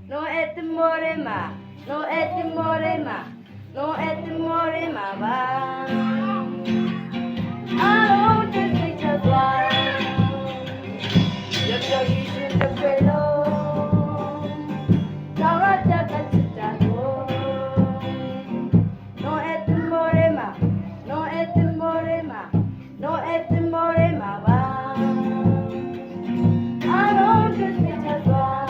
no et morema, no et morema, no et morema ba. I don't think just why. You should have been alone. Now I just got to go. No et morema, no et morema, no et morema ba. I don't think just why.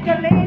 Make a